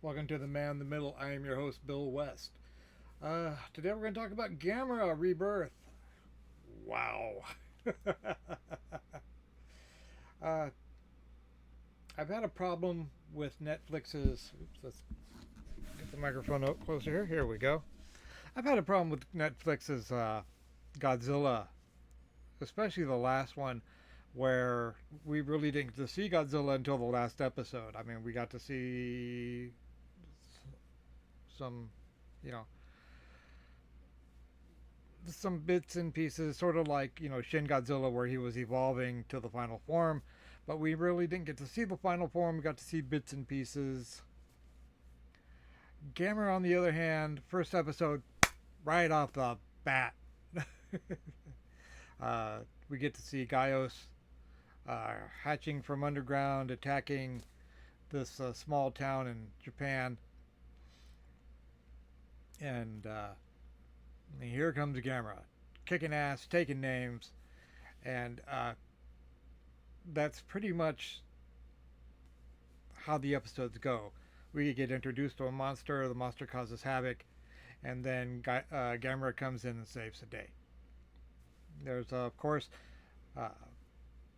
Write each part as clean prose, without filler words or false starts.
Welcome to the Man in the Middle. I am your host, Bill West. Today we're going to talk about Gamera Rebirth. Wow. uh, I've had a problem with Netflix's. Oops, let's get the microphone up closer here. Here we go. I've had a problem with Netflix's Godzilla, especially the last one, where we really didn't get to see Godzilla until the last episode. I mean, we got to see some, you know, some bits and pieces, sort of like, Shin Godzilla, where he was evolving to the final form, but we really didn't get to see the final form. We got to see bits and pieces. Gamera, on the other hand, first episode, right off the bat, uh, we get to see Gaios hatching from underground, attacking this small town in Japan, and here comes Gamera, kicking ass, taking names, and that's pretty much how the episodes go. We get introduced to a monster, the monster causes havoc, and then Gamera comes in and saves the day. There's, of course, uh,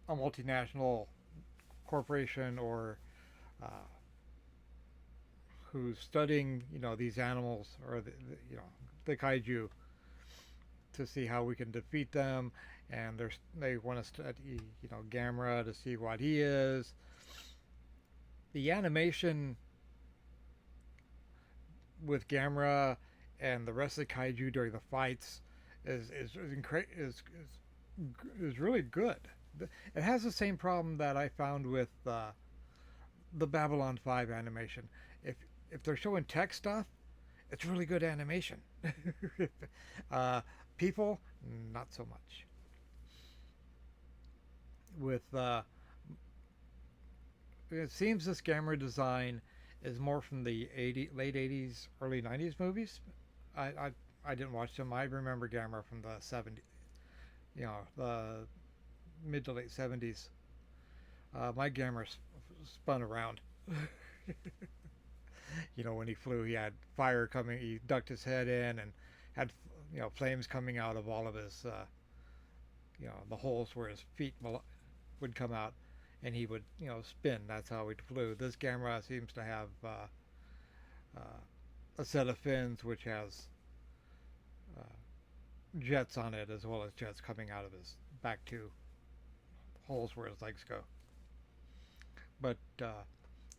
a multinational corporation or uh, who's studying, these animals or the kaiju to see how we can defeat them, and they want to study, Gamera to see what he is. The animation with Gamera and the rest of the kaiju during the fights is really good. It has the same problem that I found with the Babylon 5 animation. If they're showing tech stuff, it's really good animation. uh, People, not so much. With it seems this Gamera design is more from the late 80s, early 90s movies. I, I I didn't watch them. I remember Gamera from the 70s, the mid to late 70s. My Gamera spun around. When he flew, he had fire coming. He ducked his head in and had flames coming out of all of his the holes where his feet would come out, and he would spin. That's how he flew. This Gamera seems to have a set of fins which has uh, jets on it, as well as jets coming out of his back two holes where his legs go. But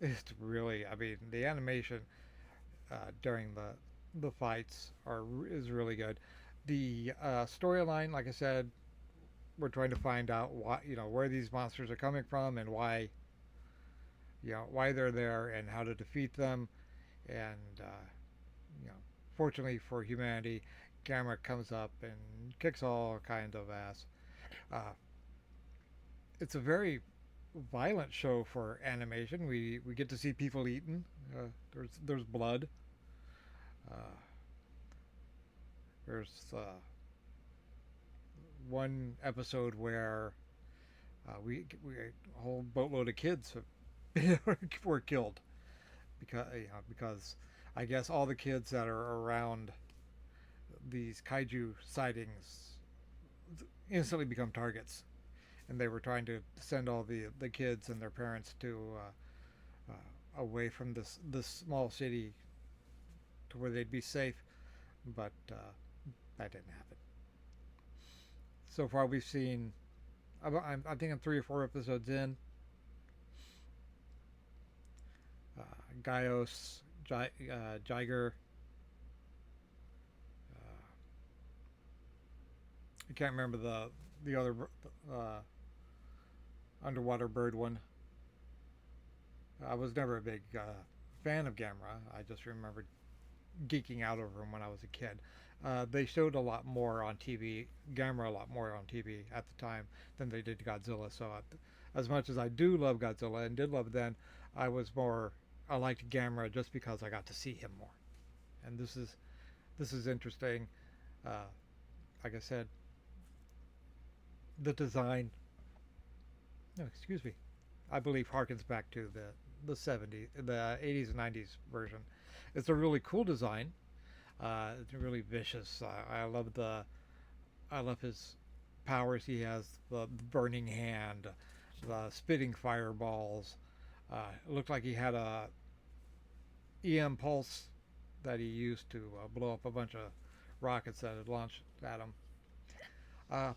it's really, I mean, the animation during the fights is really good. The storyline, like I said, we're trying to find out where these monsters are coming from and why they're there and how to defeat them. And you know, fortunately for humanity, Gamera comes up and kicks all kinds of ass. Uh, it's a very violent show for animation. We get to see people eaten. There's blood. Uh, there's one episode where we a whole boatload of kids were killed because I guess all the kids that are around these kaiju sightings instantly become targets, and they were trying to send all the kids and their parents to away from this small city to where they'd be safe, but that didn't happen. So far, we've seen. I think I'm 3 or 4 episodes in. Gaios, Jiger. I can't remember the other underwater bird one. I was never a big fan of Gamera. I just remember geeking out over him when I was a kid. They showed a lot more on TV, Gamera a lot more on TV at the time than they did Godzilla. So, as much as I do love Godzilla and did love it then, I liked Gamera just because I got to see him more. And this is interesting. Uh, like I said, the design. No, excuse me. I believe harkens back to the 70s, the 80s and 90s version. It's a really cool design. It's really vicious. I love his powers. He has the burning hand, the spitting fireballs. It looked like he had a EM pulse that he used to blow up a bunch of rockets that had launched at him. Uh,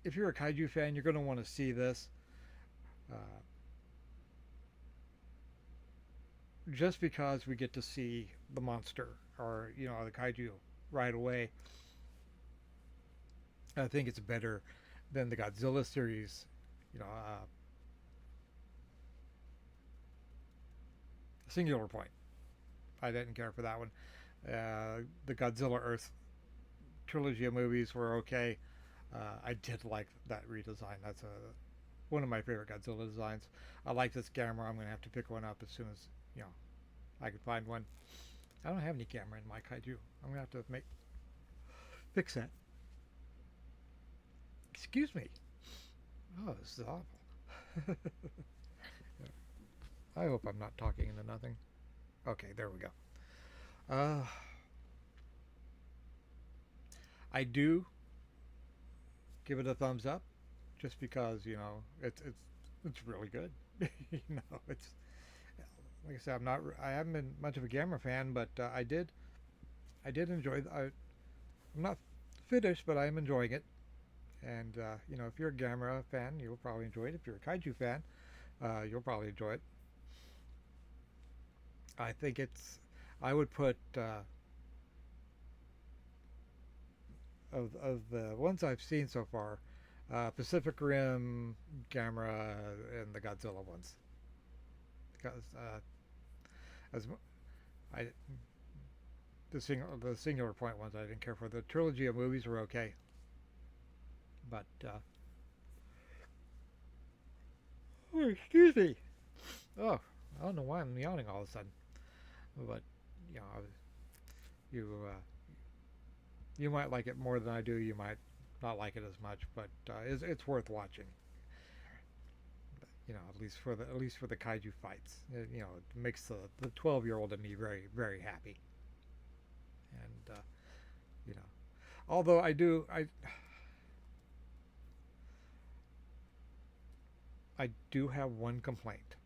if you're a kaiju fan, you're going to want to see this. Uh, just because we get to see the monster or the kaiju right away, I think it's better than the Godzilla series. You know, Singular Point. I didn't care for that one. The Godzilla Earth trilogy of movies were okay. I did like that redesign. That's one of my favorite Godzilla designs. I like this camera. I'm going to have to pick one up as soon as I can find one. I don't have any camera in my kaiju. I'm going to have to fix that. Excuse me. Oh, this is awful. I hope I'm not talking into nothing. Okay, there we go. Uh, I do give it a thumbs up, just because it's really good. It's like I said, I haven't been much of a Gamera fan, but I did enjoy. I'm not finished, but I'm enjoying it. And if you're a Gamera fan, you'll probably enjoy it. If you're a Kaiju fan, you'll probably enjoy it. I think it's. I would put of the ones I've seen so far, Pacific Rim, Gamera, and the Godzilla ones. Because as I the Singular Point ones I didn't care for. The trilogy of movies were okay, but oh, excuse me. Oh, I don't know why I'm yawning all of a sudden, but you know, you you might like it more than I do. You might not like it as much, but it's worth watching. At least for the kaiju fights. It makes the 12-year-old in me very very happy. And you know, although I do have one complaint,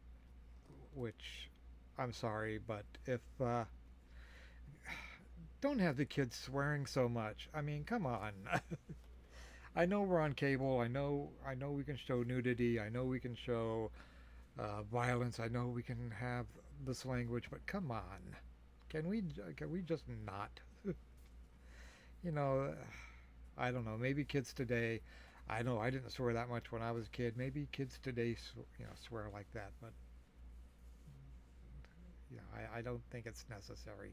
which I'm sorry, but if don't have the kids swearing so much. I mean, come on. I know we're on cable. I know we can show nudity. I know we can show violence. I know we can have this language, but come on. Can we just not? you know, I don't know. Maybe kids today. I know I didn't swear that much when I was a kid. Maybe kids today, swear like that. But I don't think it's necessary.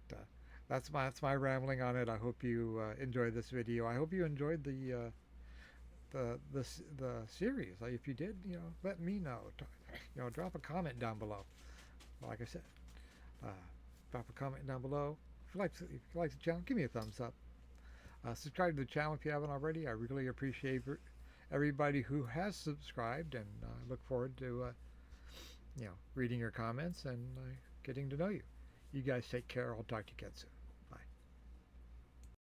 But that's my rambling on it. I hope you enjoyed this video. I hope you enjoyed the series. Like, if you did, let me know. Drop a comment down below. Like I said, uh, drop a comment down below. If you like the channel, give me a thumbs up. Subscribe to the channel if you haven't already. I really appreciate everybody who has subscribed, and look forward to reading your comments and getting to know you. You guys take care. I'll talk to you again soon.